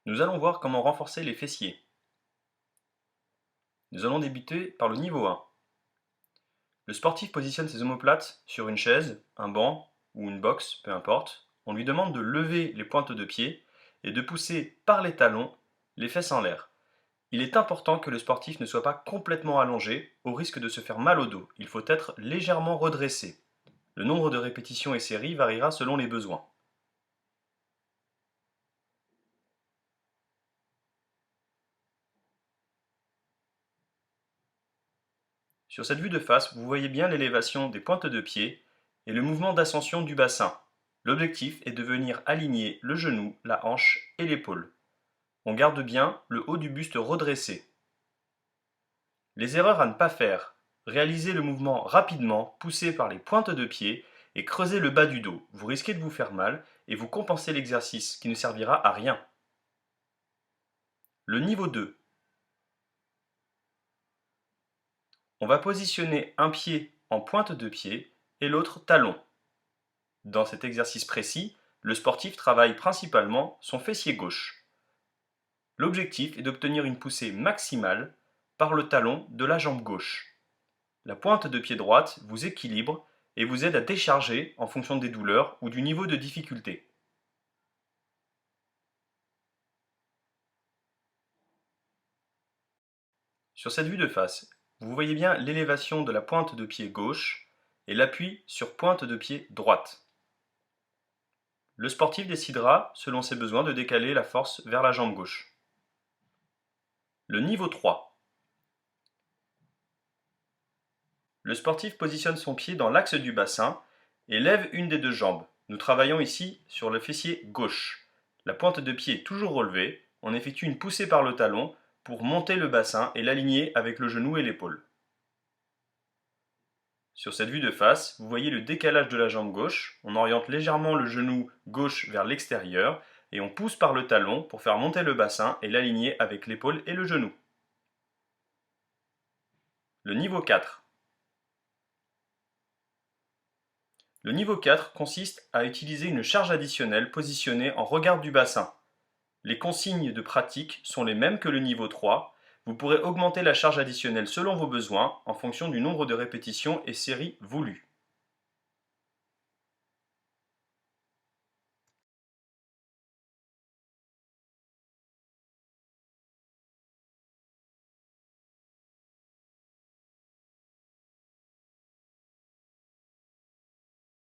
Nous allons voir comment renforcer les fessiers. Nous allons débuter par le niveau 1. Le sportif positionne ses omoplates sur une chaise, un banc ou une box, peu importe. On lui demande de lever les pointes de pied et de pousser par les talons les fesses en l'air. Il est important que le sportif ne soit pas complètement allongé, au risque de se faire mal au dos. Il faut être légèrement redressé. Le nombre de répétitions et séries variera selon les besoins. Sur cette vue de face, vous voyez bien l'élévation des pointes de pied et le mouvement d'ascension du bassin. L'objectif est de venir aligner le genou, la hanche et l'épaule. On garde bien le haut du buste redressé. Les erreurs à ne pas faire. Réalisez le mouvement rapidement, poussé par les pointes de pied et creusez le bas du dos. Vous risquez de vous faire mal et vous compensez l'exercice qui ne servira à rien. Le niveau 2. On va positionner un pied en pointe de pied et l'autre talon. Dans cet exercice précis, le sportif travaille principalement son fessier gauche. L'objectif est d'obtenir une poussée maximale par le talon de la jambe gauche. La pointe de pied droite vous équilibre et vous aide à décharger en fonction des douleurs ou du niveau de difficulté. Sur cette vue de face, vous voyez bien l'élévation de la pointe de pied gauche et l'appui sur pointe de pied droite. Le sportif décidera, selon ses besoins, de décaler la force vers la jambe gauche. Le niveau 3. Le sportif positionne son pied dans l'axe du bassin et lève une des deux jambes. Nous travaillons ici sur le fessier gauche. La pointe de pied est toujours relevée. On effectue une poussée par le talon pour monter le bassin et l'aligner avec le genou et l'épaule. Sur cette vue de face, vous voyez le décalage de la jambe gauche. On oriente légèrement le genou gauche vers l'extérieur et on pousse par le talon pour faire monter le bassin et l'aligner avec l'épaule et le genou. Le niveau 4. Le niveau 4 consiste à utiliser une charge additionnelle positionnée en regard du bassin. Les consignes de pratique sont les mêmes que le niveau 3. Vous pourrez augmenter la charge additionnelle selon vos besoins en fonction du nombre de répétitions et séries voulues.